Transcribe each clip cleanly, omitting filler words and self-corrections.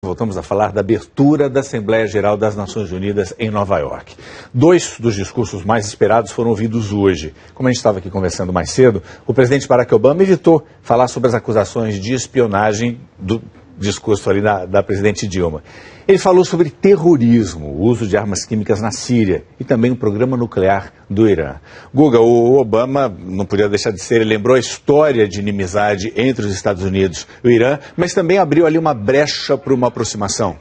voltamos a falar da abertura da Assembleia Geral das Nações Unidas em Nova York. 2 dos discursos mais esperados foram ouvidos hoje. Como a gente estava aqui conversando mais cedo, o presidente Barack Obama evitou falar sobre as acusações de espionagem do discurso ali da presidente Dilma. Ele falou sobre terrorismo, o uso de armas químicas na Síria e também o programa nuclear do Irã. Guga, o Obama não podia deixar de ser, ele lembrou a história de inimizade entre os Estados Unidos e o Irã, mas também abriu ali uma brecha para uma aproximação.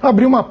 Abriu uma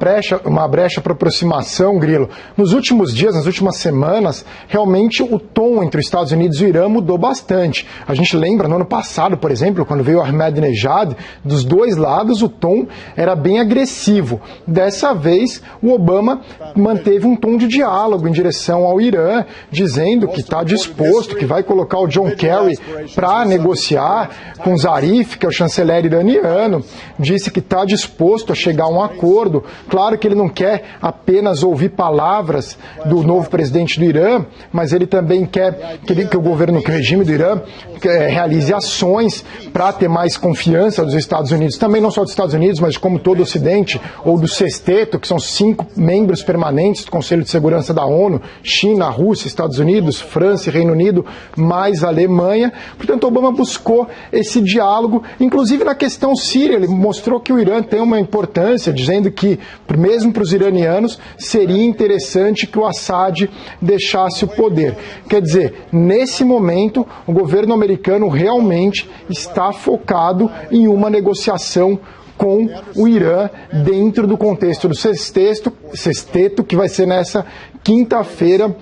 brecha para aproximação, Grilo. Nos últimos dias, nas últimas semanas, realmente o tom entre os Estados Unidos e o Irã mudou bastante. A gente lembra, no ano passado, por exemplo, quando veio o Ahmadinejad, dos dois lados o tom era bem agressivo. Dessa vez, o Obama manteve um tom de diálogo em direção ao Irã, dizendo que está disposto, que vai colocar o John Kerry para negociar com o Zarif, que é o chanceler iraniano, disse que está disposto a chegar a um acordo. Claro que ele não quer apenas ouvir palavras do novo presidente do Irã, mas ele também quer que o governo, que o regime do Irã realize ações para ter mais confiança dos Estados Unidos, também não só dos Estados Unidos, mas como todo o Ocidente, ou do Sexteto, que são 5 membros permanentes do Conselho de Segurança da ONU, China, Rússia, Estados Unidos, França e Reino Unido, mais Alemanha. Portanto, Obama buscou esse diálogo, inclusive na questão síria. Ele mostrou que o Irã tem uma importância, dizendo que, mesmo para os iranianos, seria interessante que o Assad deixasse o poder. Quer dizer, nesse momento, o governo americano realmente está focado em uma negociação com o Irã dentro do contexto do sexteto, que vai ser nessa quinta-feira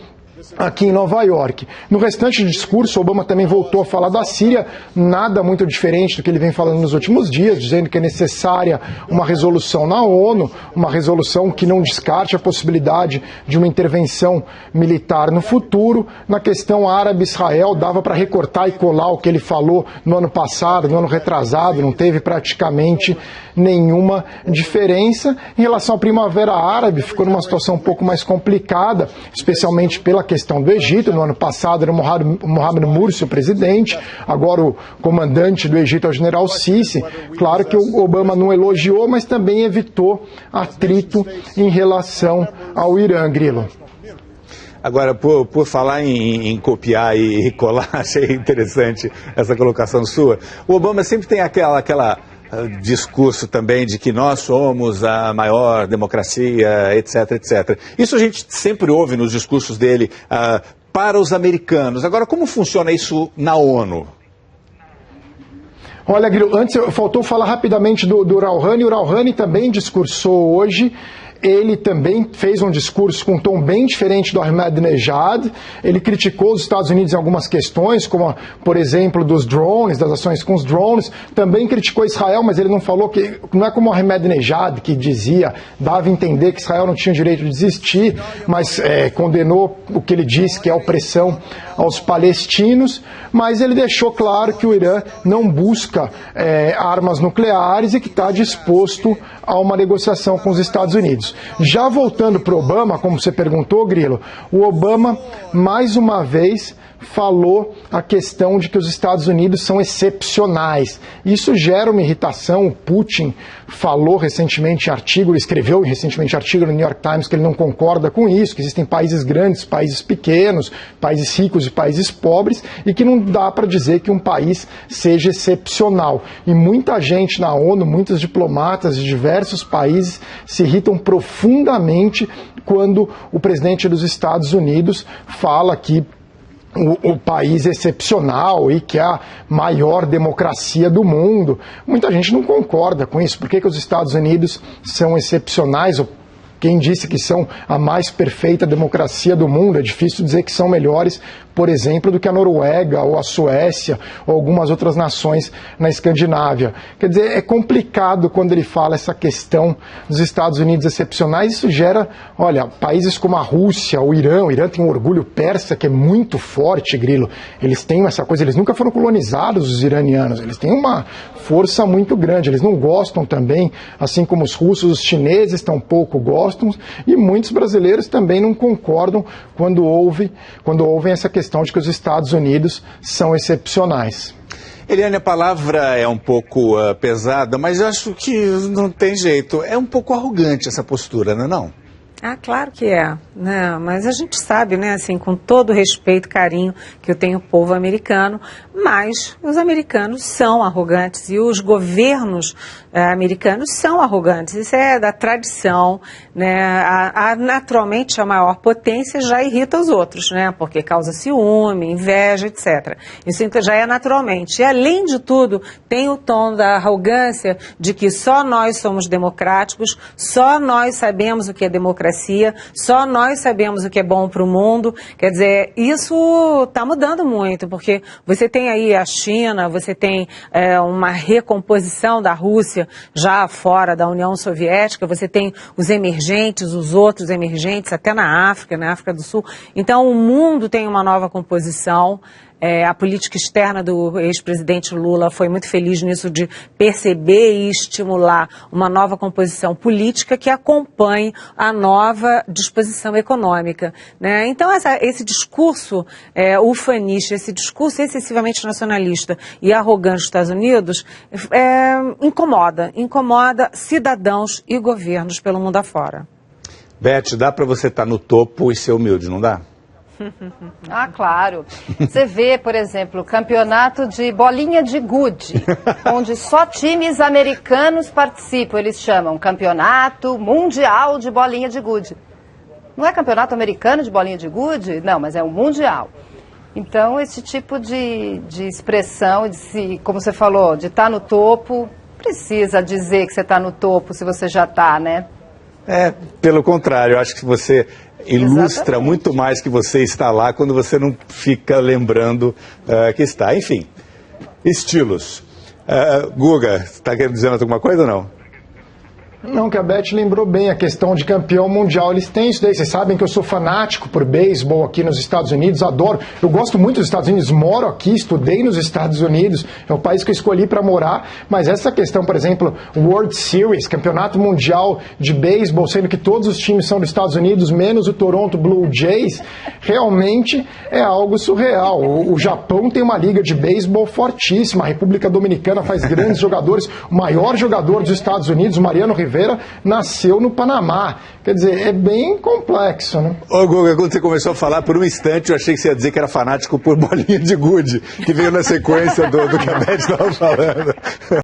aqui em Nova York. No restante do discurso, Obama também voltou a falar da Síria, nada muito diferente do que ele vem falando nos últimos dias, dizendo que é necessária uma resolução na ONU, uma resolução que não descarte a possibilidade de uma intervenção militar no futuro. Na questão árabe-Israel, dava para recortar e colar o que ele falou no ano passado, no ano retrasado, não teve praticamente nenhuma diferença. Em relação à Primavera Árabe, ficou numa situação um pouco mais complicada, especialmente pela questão do Egito. No ano passado era o Mohamed Morsi o presidente, agora o comandante do Egito é o general Sisi. Claro que o Obama não elogiou, mas também evitou atrito em relação ao Irã, Grilo. Agora, por falar em copiar e colar, achei interessante essa colocação sua. O Obama sempre tem aquela discurso também de que nós somos a maior democracia, etc, etc. Isso a gente sempre ouve nos discursos dele para os americanos. Agora, como funciona isso na ONU? Olha, Grilo, antes faltou falar rapidamente do Rouhani. O Rouhani também discursou hoje. Ele também fez um discurso com um tom bem diferente do Ahmadinejad. Ele criticou os Estados Unidos em algumas questões, como, por exemplo, dos drones, das ações com os drones. Também criticou Israel, mas ele não falou que... Não é como o Ahmadinejad, que dava a entender que Israel não tinha o direito de existir, mas condenou o que ele disse, que é a opressão aos palestinos. Mas ele deixou claro que o Irã não busca armas nucleares e que está disposto a uma negociação com os Estados Unidos. Já voltando para o Obama, como você perguntou, Grilo, o Obama, mais uma vez, falou a questão de que os Estados Unidos são excepcionais. Isso gera uma irritação. O Putin falou recentemente em artigo, escreveu recentemente em artigo no New York Times que ele não concorda com isso, que existem países grandes, países pequenos, países ricos e países pobres, e que não dá para dizer que um país seja excepcional. E muita gente na ONU, muitos diplomatas de diversos países se irritam profundamente quando o presidente dos Estados Unidos fala que o país excepcional e que é a maior democracia do mundo. Muita gente não concorda com isso. Por que os Estados Unidos são excepcionais? Quem disse que são a mais perfeita democracia do mundo? É difícil dizer que são melhores, por exemplo, do que a Noruega, ou a Suécia, ou algumas outras nações na Escandinávia. Quer dizer, é complicado quando ele fala essa questão dos Estados Unidos excepcionais. Isso gera, olha, países como a Rússia, o Irã tem um orgulho persa que é muito forte, Grilo. Eles têm essa coisa, eles nunca foram colonizados, os iranianos, eles têm uma força muito grande, eles não gostam também, assim como os russos, os chineses tampouco gostam, e muitos brasileiros também não concordam quando ouvem essa questão de que os Estados Unidos são excepcionais. Eliane, a palavra é um pouco pesada, mas eu acho que não tem jeito. É um pouco arrogante essa postura, não é não? Ah, claro que é, né? Mas a gente sabe, né, assim, com todo o respeito e carinho que eu tenho o povo americano, mas os americanos são arrogantes e os governos americanos são arrogantes. Isso é da tradição, né? Naturalmente, a maior potência já irrita os outros, né? Porque causa ciúme, inveja, etc. Isso já é naturalmente. E, além de tudo, tem o tom da arrogância de que só nós somos democráticos, só nós sabemos o que é democracia, só nós sabemos o que é bom para o mundo. Quer dizer, isso está mudando muito, porque você tem aí a China, você tem uma recomposição da Rússia já fora da União Soviética, você tem os emergentes, os outros emergentes, até na África do Sul. Então, o mundo tem uma nova composição. A política externa do ex-presidente Lula foi muito feliz nisso de perceber e estimular uma nova composição política que acompanhe a nova disposição econômica, né? Então, esse discurso ufanista, esse discurso excessivamente nacionalista e arrogante dos Estados Unidos incomoda cidadãos e governos pelo mundo afora. Beth, dá para você estar no topo e ser humilde, não dá? Ah, claro. Você vê, por exemplo, o campeonato de bolinha de gude, onde só times americanos participam. Eles chamam Campeonato Mundial de Bolinha de Gude. Não é campeonato americano de bolinha de gude? Não, mas é um mundial. Então, esse tipo de expressão, como você falou, de estar no topo, precisa dizer que você está no topo se você já está, né? Pelo contrário, eu acho que você ilustra Exatamente. muito mais que você está lá quando você não fica lembrando que está. Enfim, estilos. Guga, está querendo dizer alguma coisa ou não? Não, que a Beth lembrou bem a questão de campeão mundial. Eles têm isso daí. Vocês sabem que eu sou fanático por beisebol aqui nos Estados Unidos, adoro. Eu gosto muito dos Estados Unidos, moro aqui, estudei nos Estados Unidos, é o país que eu escolhi para morar. Mas essa questão, por exemplo, World Series, campeonato mundial de beisebol, sendo que todos os times são dos Estados Unidos, menos o Toronto Blue Jays, realmente é algo surreal. O Japão tem uma liga de beisebol fortíssima, a República Dominicana faz grandes jogadores. O maior jogador dos Estados Unidos, o Mariano Rivera, nasceu no Panamá. Quer dizer, é bem complexo, né? Ô Guga, quando você começou a falar, por um instante eu achei que você ia dizer que era fanático por bolinha de gude, que veio na sequência do que a Beth estava falando.